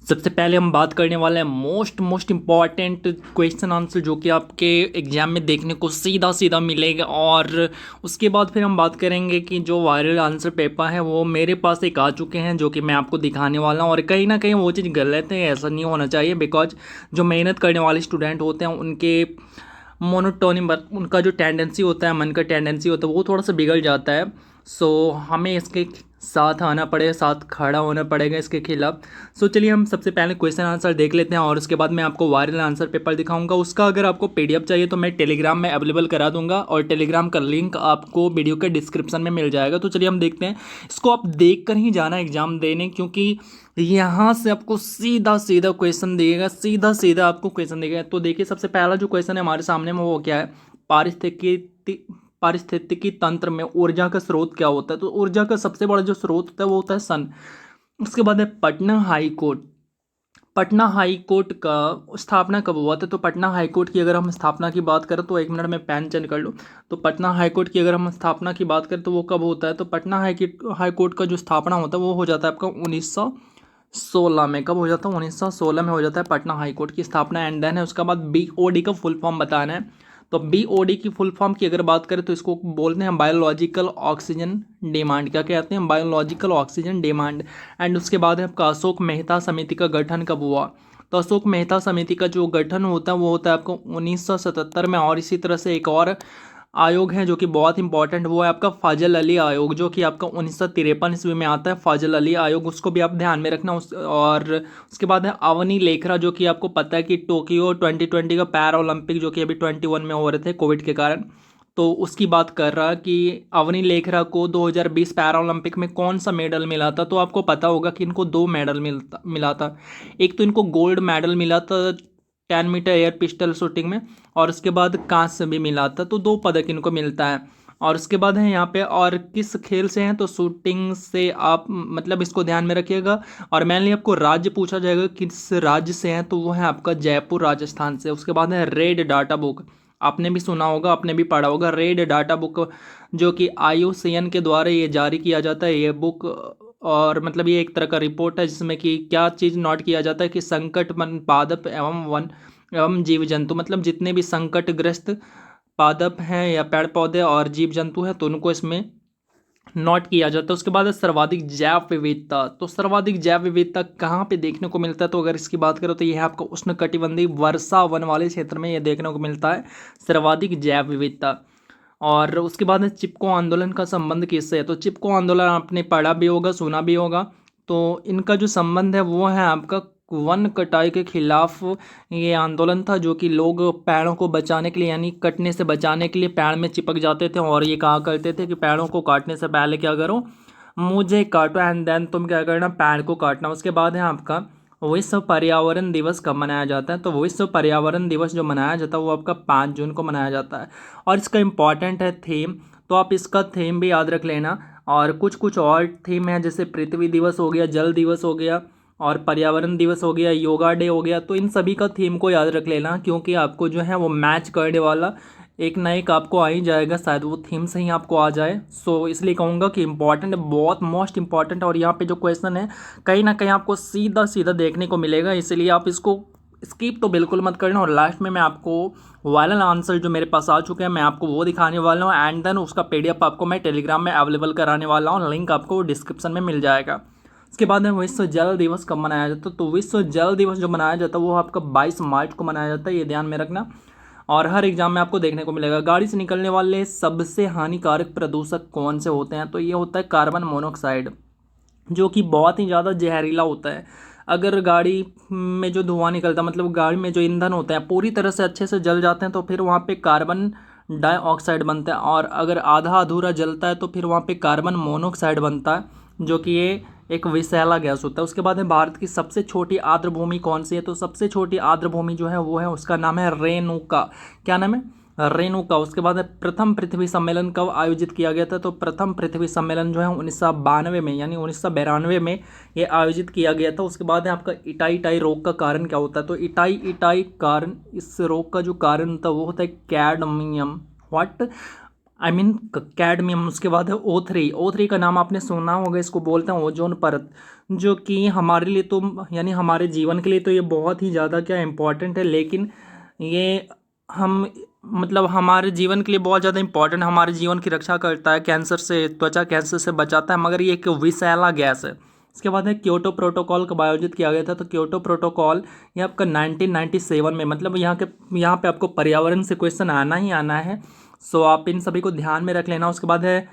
सबसे पहले हम बात करने वाले हैं मोस्ट इम्पॉर्टेंट क्वेश्चन आंसर जो कि आपके एग्जाम में देखने को सीधा सीधा मिलेगा। और उसके बाद फिर हम बात करेंगे कि जो वायरल आंसर पेपर है वो मेरे पास एक आ चुके हैं जो कि मैं आपको दिखाने वाला हूँ। और कहीं ना कहीं वो चीज़ गलत है, ऐसा नहीं होना चाहिए। बिकॉज जो मेहनत करने वाले स्टूडेंट होते हैं उनके मोनोटोनी, उनका जो टेंडेंसी होता है, मन का टेंडेंसी होता है, वो थोड़ा सा बिगड़ जाता है। सो हमें इसके साथ आना पड़ेगा, साथ खड़ा होना पड़ेगा इसके खिलाफ। सो चलिए हम सबसे पहले क्वेश्चन आंसर देख लेते हैं और उसके बाद मैं आपको वायरल आंसर पेपर दिखाऊंगा। उसका अगर आपको पीडीएफ चाहिए तो मैं टेलीग्राम में अवेलेबल करा दूंगा और टेलीग्राम का लिंक आपको वीडियो के डिस्क्रिप्शन में मिल जाएगा। तो चलिए हम देखते हैं। इसको आप देख कर ही जाना एग्जाम देने, क्योंकि यहाँ से आपको सीधा सीधा क्वेश्चन दिएगा, सीधा सीधा आपको क्वेश्चन देगा। तो देखिए सबसे पहला जो क्वेश्चन है हमारे सामने में वो क्या है, पारिस्थितिकी तंत्र में ऊर्जा का स्रोत क्या होता है। तो ऊर्जा का सबसे बड़ा जो स्रोत होता है वो होता है सन। उसके बाद है Patna high court. Patna high court का स्थापना कब हुआ था। तो पटना हाई कोर्ट की अगर हम स्थापना की बात करें तो एक मिनट में पेन चेंज कर लूँ। तो पटना हाई कोर्ट की अगर हम स्थापना की बात करें तो वो कब होता है। तो पटना हाई कोर्ट का जो स्थापना होता है वो हो जाता है आपका 1916 में। कब हो जाता है, 1916 में हो जाता है पटना हाई कोर्ट की स्थापना। एंड देन है उसके बाद बीओडी का फुल फॉर्म बताना है। तो बीओडी की फुल फॉर्म की अगर बात करें तो इसको बोलते हैं बायोलॉजिकल ऑक्सीजन डिमांड। क्या कहते हैं, बायोलॉजिकल ऑक्सीजन डिमांड। एंड उसके बाद है आपका अशोक मेहता समिति का गठन कब हुआ। तो अशोक मेहता समिति का जो गठन होता है वो होता है आपको 1977 में। और इसी तरह से एक और आयोग है जो कि बहुत इंपॉर्टेंट, वो है आपका फाजल अली आयोग, जो कि आपका 1953 ईस्वी में आता है, फाजल अली आयोग। उसको भी आप ध्यान में रखना। और उसके बाद है अवनी लेखरा, जो कि आपको पता है कि टोक्यो 2020 का पैरा ओलंपिक जो कि अभी 21 में हो रहे थे कोविड के कारण, तो उसकी बात कर रहा कि अवनी लेखरा को 2020 पैरा ओलंपिक में कौन सा मेडल मिला था। तो आपको पता होगा कि इनको दो मेडल मिला था। एक तो इनको गोल्ड मेडल मिला था 10 मीटर एयर पिस्टल शूटिंग में, और उसके बाद कांस्य भी मिला था। तो दो पदक इनको मिलता है। और उसके बाद है यहाँ पे और किस खेल से हैं, तो शूटिंग से आप मतलब इसको ध्यान में रखिएगा। और मेनली आपको राज्य पूछा जाएगा किस राज्य से हैं, तो वो है आपका जयपुर राजस्थान से। उसके बाद है रेड डाटा बुक। आपने भी सुना होगा, आपने भी पढ़ा होगा रेड डाटा बुक, जो कि आईयूसीएन के द्वारा ये जारी किया जाता है ये बुक। और मतलब ये एक तरह का रिपोर्ट है जिसमें कि क्या चीज़ नोट किया जाता है कि संकट मन पादप एवं वन एवं जीव जंतु, मतलब जितने भी संकटग्रस्त पादप हैं या पेड़ पौधे और जीव जंतु हैं तो उनको इसमें नोट किया जाता है। उसके बाद है सर्वाधिक जैव विविधता। तो सर्वाधिक जैव विविधता कहाँ पे देखने को मिलता है, तो अगर इसकी बात करो तो यह आपको उष्णकटिबंधीय वर्षा वन वाले क्षेत्र में यह देखने को मिलता है, सर्वाधिक जैव विविधता। और उसके बाद है चिपको आंदोलन का संबंध किससे है। तो चिपको आंदोलन आपने पढ़ा भी होगा, सुना भी होगा। तो इनका जो संबंध है वो है आपका वन कटाई के खिलाफ ये आंदोलन था, जो कि लोग पेड़ों को बचाने के लिए यानी कटने से बचाने के लिए पेड़ में चिपक जाते थे और ये कहा करते थे कि पेड़ों को काटने से पहले क्या करो, मुझे काटो एंड देन तुम क्या करना, पेड़ को काटना। उसके बाद है आपका विश्व पर्यावरण दिवस कब मनाया जाता है। तो विश्व पर्यावरण दिवस जो मनाया जाता है वो आपका 5 जून को मनाया जाता है। और इसका इम्पॉर्टेंट है थीम, तो आप इसका थीम भी याद रख लेना। और कुछ कुछ और थीम है, जैसे पृथ्वी दिवस हो गया, जल दिवस हो गया, और पर्यावरण दिवस हो गया, योगा डे हो गया। तो इन सभी का थीम को याद रख लेना, क्योंकि आपको जो है वो मैच करने वाला एक ना एक आपको आ ही जाएगा, शायद वो थीम से ही आपको आ जाए। सो इसलिए कहूँगा कि इंपॉर्टेंट है, बहुत मोस्ट इंपॉर्टेंट। और यहाँ पे जो क्वेश्चन है कहीं ना कहीं आपको सीधा सीधा देखने को मिलेगा, इसलिए आप इसको स्किप तो बिल्कुल मत करना। और लास्ट में मैं आपको वायरल आंसर जो मेरे पास आ चुके हैं मैं आपको वो दिखाने वाला हूँ। एंड देन उसका पीडीएफ आपको मैं टेलीग्राम में अवेलेबल कराने वाला हूँ, लिंक आपको डिस्क्रिप्शन में मिल जाएगा। इसके बाद में विश्व जल दिवस कब मनाया जाता है। तो विश्व जल दिवस जो मनाया जाता है वो आपका 22 मार्च को मनाया जाता है, ये ध्यान में रखना। और हर एग्जाम में आपको देखने को मिलेगा। गाड़ी से निकलने वाले सबसे हानिकारक प्रदूषक कौन से होते हैं, तो ये होता है कार्बन मोनोऑक्साइड, जो कि बहुत ही ज़्यादा जहरीला होता है। अगर गाड़ी में जो धुआं निकलता है, मतलब गाड़ी में जो ईंधन होते हैं पूरी तरह से अच्छे से जल जाते हैं तो फिर वहाँ पे कार्बन डाइऑक्साइड बनता है। और अगर आधा अधूरा जलता है तो फिर वहाँ पे कार्बन मोनोऑक्साइड बनता है, जो कि ये एक विषैला गैस होता है। उसके बाद है भारत की सबसे छोटी आर्द्रभूमि कौन सी है। तो सबसे छोटी आर्द्रभूमि जो है वो है, उसका नाम है रेणुका। क्या नाम है, रेणुका। उसके बाद है प्रथम पृथ्वी सम्मेलन कब आयोजित किया गया था। तो प्रथम पृथ्वी सम्मेलन जो है 1992 में, यानी 1992 में ये आयोजित किया गया था। उसके बाद है आपका इटाई इटाई रोग का कारण क्या होता है। तो इटाई इटाई कारण, इस रोग का जो कारण था वो होता है cadmium. What, I mean cadmium. उसके बाद है O3। O3 का नाम आपने सुना होगा, इसको बोलते हैं ओजोन परत, जो कि हमारे लिए तो यानी हमारे जीवन के लिए तो ये बहुत ही ज़्यादा क्या इम्पोर्टेंट है, लेकिन ये हम मतलब हमारे जीवन के लिए बहुत ज़्यादा इम्पोर्टेंट, हमारे जीवन की रक्षा करता है, कैंसर से, त्वचा कैंसर से बचाता है, मगर ये एक विषैला गैस है। इसके बाद है क्योटो प्रोटोकॉल कब आयोजित किया गया था? तो क्योटो प्रोटोकॉल ये आपका 1997 में, मतलब यहाँ पे आपको पर्यावरण से क्वेश्चन आना ही आना है, सो आप इन सभी को ध्यान में रख लेना। उसके बाद है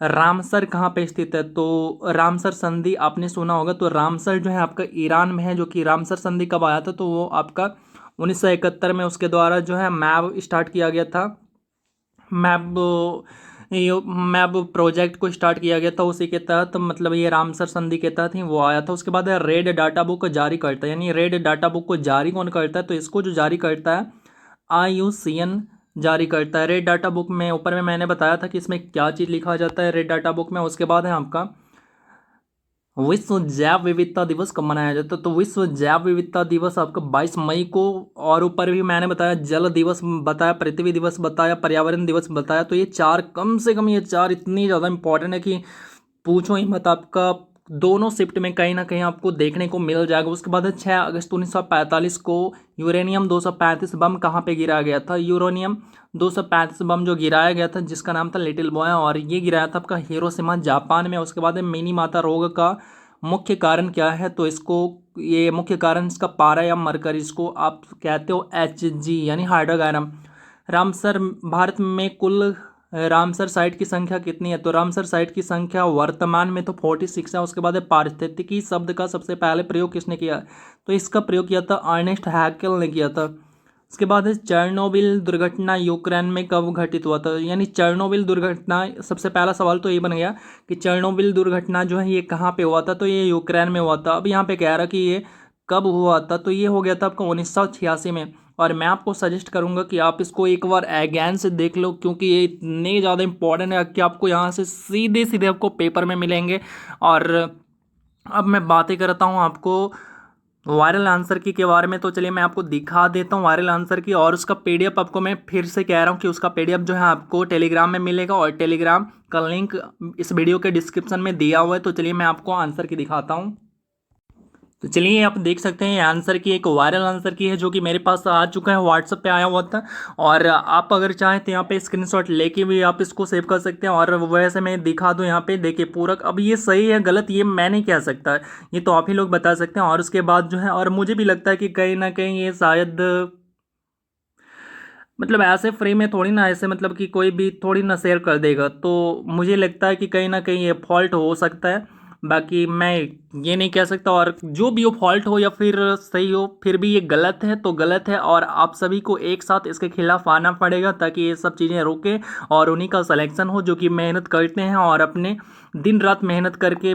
रामसर कहाँ पे स्थित है? तो रामसर संधि आपने सुना होगा, तो रामसर जो है आपका ईरान में है, जो कि रामसर संधि कब आया था? तो वो आपका 1971 में उसके द्वारा जो है मैप स्टार्ट किया गया था, मैप ये मैप प्रोजेक्ट को स्टार्ट किया गया था, उसी के तहत मतलब ये रामसर संधि के तहत ही वो आया था। उसके बाद है रेड डाटा बुक जारी करता है, यानी रेड डाटा बुक को जारी कौन करता है? तो इसको जो जारी करता है IUCN जारी करता है। रेड डाटा बुक में ऊपर में मैंने बताया था कि इसमें क्या चीज़ लिखा जाता है रेड डाटा बुक में। उसके बाद है आपका विश्व जैव विविधता दिवस कब मनाया जाता है? तो विश्व जैव विविधता दिवस आपका 22 मई को, और ऊपर भी मैंने बताया जल दिवस बताया, पृथ्वी दिवस बताया, पर्यावरण दिवस बताया। तो ये चार, कम से कम ये चार इतनी ज़्यादा इंपॉर्टेंट है कि पूछो ही मत। आपका दोनों शिफ्ट में कहीं ना कहीं आपको देखने को मिल जाएगा। उसके बाद है 6 अगस्त 1945 को यूरेनियम 235 बम कहाँ पे गिराया गया था? यूरेनियम 235 बम जो गिराया गया था, जिसका नाम था लिटिल बॉय, और ये गिराया था आपका हिरोशिमा जापान में। उसके बाद है मिनी माता रोग का मुख्य कारण क्या है? तो इसको, ये मुख्य कारण इसका पारा या मरकरी, इसको आप कहते हो Hg यानी हाइड्रोगायरम। रामसर, भारत में कुल रामसर साइट की संख्या कितनी है? तो रामसर साइट की संख्या वर्तमान में तो 46 है। उसके बाद है पारिस्थितिकी शब्द का सबसे पहले प्रयोग किसने किया? तो इसका प्रयोग किया था अर्नेस्ट हैकेल ने किया था। उसके बाद है चेरनोबिल दुर्घटना यूक्रेन में कब घटित हुआ था? यानी चेरनोबिल दुर्घटना, सबसे पहला सवाल तो ये बन गया कि चेरनोबिल दुर्घटना जो है ये कहाँ पे हुआ था? तो ये यूक्रेन में हुआ था। अब यहाँ पे कह रहा कि ये कब हुआ था, तो ये हो गया था आपका 1986 में। और मैं आपको सजेस्ट करूंगा कि आप इसको एक बार अगेन से देख लो, क्योंकि ये इतने ज़्यादा इंपॉर्टेंट है कि आपको यहाँ से सीधे सीधे आपको पेपर में मिलेंगे। और अब मैं बातें करता हूँ आपको वायरल आंसर की के बारे में। तो चलिए मैं आपको दिखा देता हूँ वायरल आंसर की, और उसका PDF आपको मैं फिर से कह रहा हूँ कि उसका PDF जो है आपको टेलीग्राम में मिलेगा, और टेलीग्राम का लिंक इस वीडियो के डिस्क्रिप्शन में दिया हुआ है। तो चलिए मैं आपको आंसर की दिखाता हूँ। तो चलिए आप देख सकते हैं आंसर की, एक वायरल आंसर की है जो कि मेरे पास आ चुका है, व्हाट्सएप पे आया हुआ था। और आप अगर चाहें तो यहाँ पे स्क्रीनशॉट लेके भी आप इसको सेव कर सकते हैं। और वैसे मैं दिखा दूँ यहाँ पे, देखिए पूरक। अब ये सही है गलत ये मैं नहीं कह सकता, ये तो आप ही लोग बता सकते हैं। और उसके बाद जो है, और मुझे भी लगता है कि कहीं ना कहीं ये शायद मतलब ऐसे फ्री में थोड़ी ना, ऐसे मतलब कि कोई भी थोड़ी ना शेयर कर देगा, तो मुझे लगता है कि कहीं ना कहीं ये फॉल्ट हो सकता है। बाकी मैं ये नहीं कह सकता, और जो भी हो फॉल्ट हो या फिर सही हो, फिर भी ये गलत है तो गलत है, और आप सभी को एक साथ इसके खिलाफ आना पड़ेगा ताकि ये सब चीज़ें रुके और उन्हीं का सिलेक्शन हो जो कि मेहनत करते हैं और अपने दिन रात मेहनत करके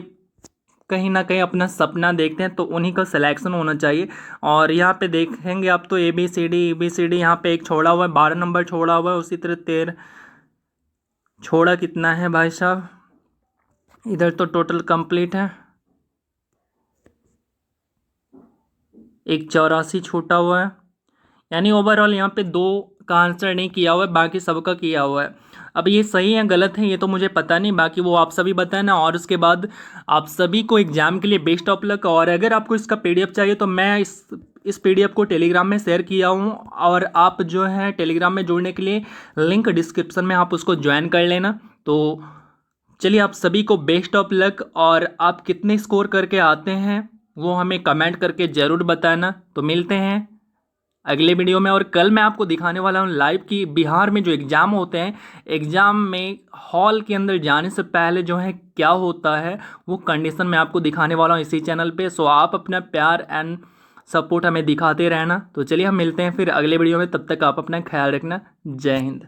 कहीं ना कहीं अपना सपना देखते हैं, तो उन्हीं का सिलेक्शन होना चाहिए। और यहाँ पे देखेंगे आप तो ABCD यहाँ पे एक छोड़ा हुआ है, 12 नंबर छोड़ा हुआ है। उसी तरह 13 छोड़ा कितना है भाई साहब? इधर तो टोटल कंप्लीट है, एक 84 छूटा हुआ है। यानी ओवरऑल यहाँ पे 2 का आंसर नहीं किया हुआ है, बाकी सबका किया हुआ है। अब ये सही है गलत है ये तो मुझे पता नहीं, बाकी वो आप सभी बताएं ना। और उसके बाद आप सभी को एग्जाम के लिए बेस्ट ऑफ लक। और अगर आपको इसका PDF चाहिए तो मैं इस PDF को टेलीग्राम में शेयर किया हूँ, और आप जो है टेलीग्राम में जुड़ने के लिए लिंक डिस्क्रिप्शन में आप उसको ज्वाइन कर लेना। तो चलिए आप सभी को बेस्ट ऑफ लक, और आप कितने स्कोर करके आते हैं वो हमें कमेंट करके ज़रूर बताना। तो मिलते हैं अगले वीडियो में। और कल मैं आपको दिखाने वाला हूँ लाइव की बिहार में जो एग्ज़ाम होते हैं, एग्ज़ाम में हॉल के अंदर जाने से पहले जो है क्या होता है वो कंडीशन मैं आपको दिखाने वाला हूँ इसी चैनल पे। सो आप अपना प्यार एंड सपोर्ट हमें दिखाते रहना। तो चलिए हम मिलते हैं फिर अगले वीडियो में, तब तक आप अपना ख्याल रखना। जय हिंद।